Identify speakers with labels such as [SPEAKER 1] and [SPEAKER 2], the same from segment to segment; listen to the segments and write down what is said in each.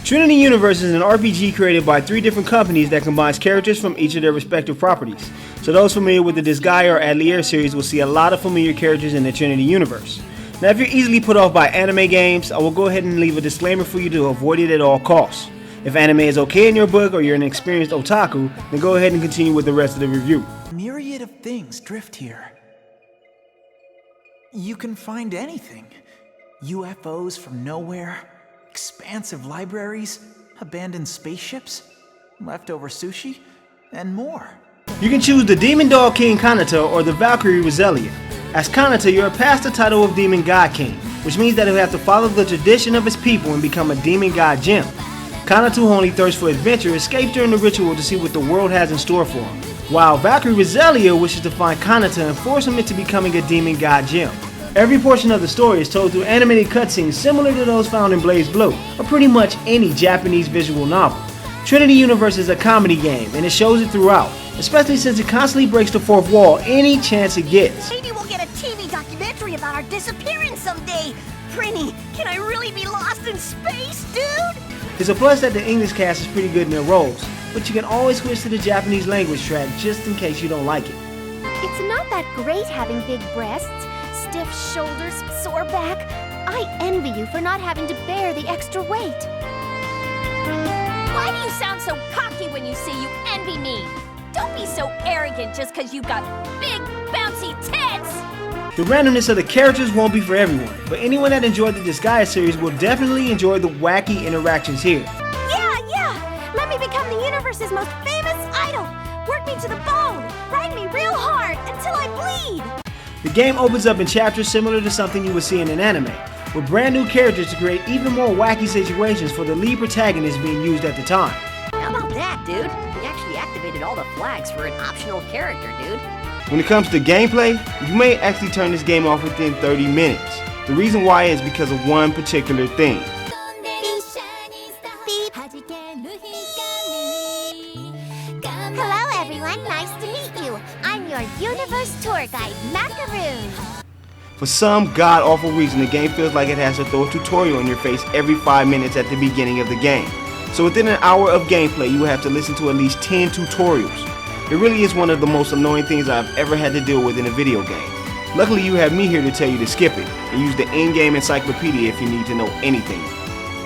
[SPEAKER 1] Trinity Universe is an RPG created by 3 different companies that combines characters from each of their respective properties. So those familiar with the Disgaea or Atelier series will see a lot of familiar characters in the Trinity Universe. Now if you're easily put off by anime games, I will go ahead and leave a disclaimer for you to avoid it at all costs. If anime is okay in your book or you're an experienced otaku, then go ahead and continue with the rest of the review.
[SPEAKER 2] A myriad of things drift here. You can find anything. UFOs from nowhere, expansive libraries, abandoned spaceships, leftover sushi, and more.
[SPEAKER 1] You can choose the Demon Dog King Kanata or the Valkyrie Roselia. As Kanata, you are past the title of Demon God King, which means that he'll have to follow the tradition of his people and become a Demon God Gem. Kanata, who only thirsts for adventure, escapes during the ritual to see what the world has in store for him, while Valkyrie Roselia wishes to find Kanata and force him into becoming a Demon God Gem. Every portion of the story is told through animated cutscenes similar to those found in Blaze Blue, or pretty much any Japanese visual novel. Trinity Universe is a comedy game, and it shows it throughout, especially since it constantly breaks the fourth wall any chance it gets.
[SPEAKER 3] Maybe we'll get a TV documentary about our disappearance someday. Trini, can I really be lost in space, dude?
[SPEAKER 1] It's a plus that the English cast is pretty good in their roles, but you can always switch to the Japanese language track just in case you don't like it.
[SPEAKER 4] It's not that great having big breasts, stiff shoulders, sore back. I envy you for not having to bear the extra weight.
[SPEAKER 5] Why do you sound so cocky when you say you envy me? Don't be so arrogant just because you've got big, bouncy tits!
[SPEAKER 1] The randomness of the characters won't be for everyone, but anyone that enjoyed the Disgaea series will definitely enjoy the wacky interactions here.
[SPEAKER 4] Yeah! Let me become the universe's most famous idol! Work me to the bone! Ride me real hard until I bleed!
[SPEAKER 1] The game opens up in chapters similar to something you would see in an anime, with brand new characters to create even more wacky situations for the lead protagonist being used at the time.
[SPEAKER 3] How about that, dude? We actually activated all the flags for an optional character, dude.
[SPEAKER 1] When it comes to gameplay, you may actually turn this game off within 30 minutes. The reason why is because of one particular thing.
[SPEAKER 4] Hello everyone, nice to meet you. I'm your Universe Tour Guide, Macaroon.
[SPEAKER 1] For some god-awful reason, the game feels like it has to throw a tutorial in your face every 5 minutes at the beginning of the game. So within an hour of gameplay, you will have to listen to at least 10 tutorials. It really is one of the most annoying things I've ever had to deal with in a video game. Luckily, you have me here to tell you to skip it, and use the in-game encyclopedia if you need to know anything.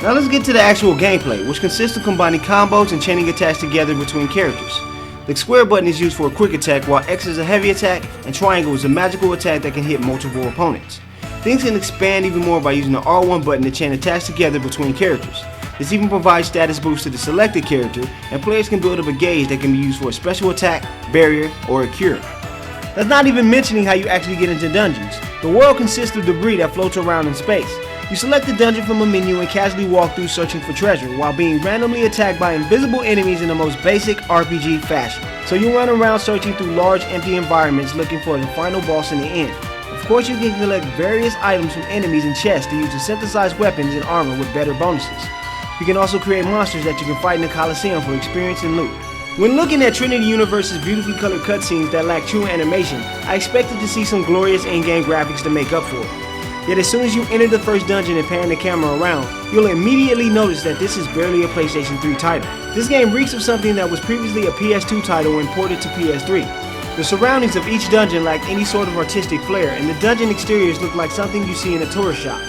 [SPEAKER 1] Now let's get to the actual gameplay, which consists of combining combos and chaining attacks together between characters. The square button is used for a quick attack, while X is a heavy attack, and triangle is a magical attack that can hit multiple opponents. Things can expand even more by using the R1 button to chain attacks together between characters. This even provides status boosts to the selected character, and players can build up a gauge that can be used for a special attack, barrier, or a cure. That's not even mentioning how you actually get into dungeons. The world consists of debris that floats around in space. You select the dungeon from a menu and casually walk through searching for treasure, while being randomly attacked by invisible enemies in the most basic RPG fashion. So you run around searching through large empty environments looking for the final boss in the end. Of course, you can collect various items from enemies in chests to use to synthesize weapons and armor with better bonuses. You can also create monsters that you can fight in the Coliseum for experience and loot. When looking at Trinity Universe's beautifully colored cutscenes that lack true animation, I expected to see some glorious in-game graphics to make up for it. Yet as soon as you enter the first dungeon and pan the camera around, you'll immediately notice that this is barely a PlayStation 3 title. This game reeks of something that was previously a PS2 title and ported to PS3. The surroundings of each dungeon lack any sort of artistic flair, and the dungeon exteriors look like something you see in a tourist shop.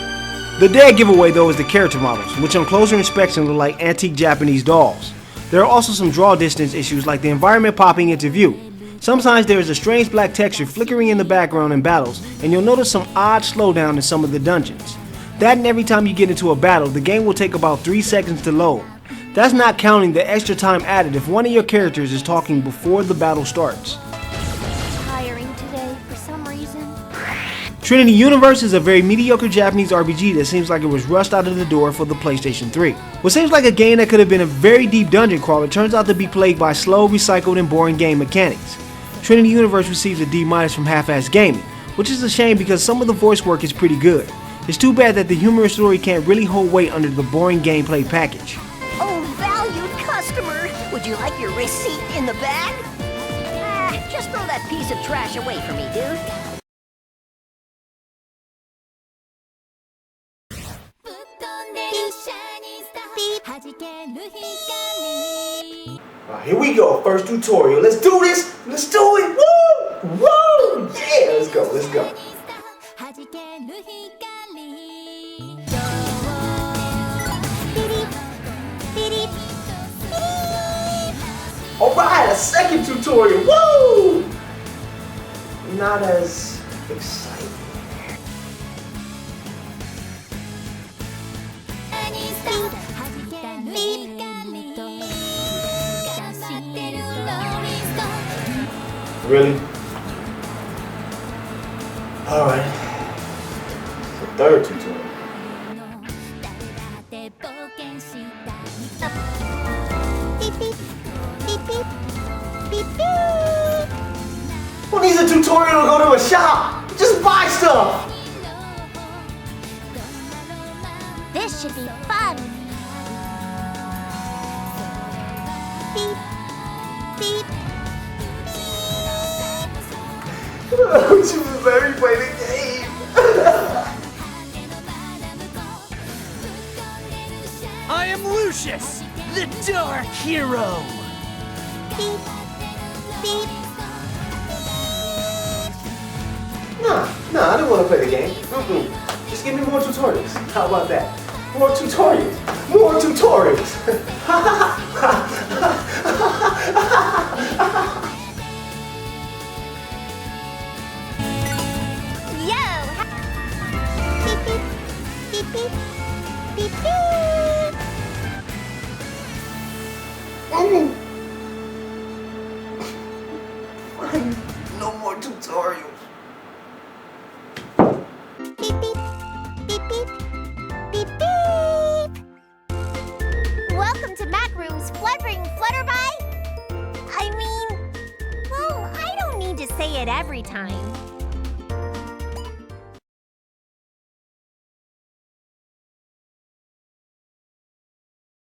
[SPEAKER 1] The dead giveaway though is the character models, which on closer inspection look like antique Japanese dolls. There are also some draw distance issues like the environment popping into view. Sometimes there is a strange black texture flickering in the background in battles, and you'll notice some odd slowdown in some of the dungeons. That and every time you get into a battle, the game will take about 3 seconds to load. That's not counting the extra time added if one of your characters is talking before the battle starts.
[SPEAKER 4] Tiring today for some reason.
[SPEAKER 1] Trinity Universe is a very mediocre Japanese RPG that seems like it was rushed out of the door for the PlayStation 3. What seems like a game that could have been a very deep dungeon crawler turns out to be plagued by slow, recycled, and boring game mechanics. Trinity Universe receives a D- from Half-Assed Gaming, which is a shame because some of the voice work is pretty good. It's too bad that the humorous story can't really hold weight under the boring gameplay package.
[SPEAKER 3] Oh, valued customer, would you like your receipt in the bag? Just throw that piece of trash away for me, dude.
[SPEAKER 1] Here we go, first tutorial. Let's do this. Let's do it. Woo! Woo! Yeah, let's go. Let's go. All right, a second tutorial. Woo! Not as exciting. Really? All right. The third tutorial. Who needs a tutorial to go to a shop? Just buy stuff.
[SPEAKER 4] This should be fun. Beep, beep.
[SPEAKER 1] Don't you let me play the game.
[SPEAKER 6] I am Lucius, the Dark Hero.
[SPEAKER 4] Beep, beep.
[SPEAKER 1] Nah, I don't want to play the game. Just give me more tutorials. How about that? More tutorials. More tutorials.
[SPEAKER 4] Beep, beep, beep, beep, beep, beep.
[SPEAKER 1] Fine. No more tutorials.
[SPEAKER 4] Beep, beep, beep, beep, beep, beep. Welcome to Mac Room's Fluttering Flutterby. I mean, well, I don't need to say it every time.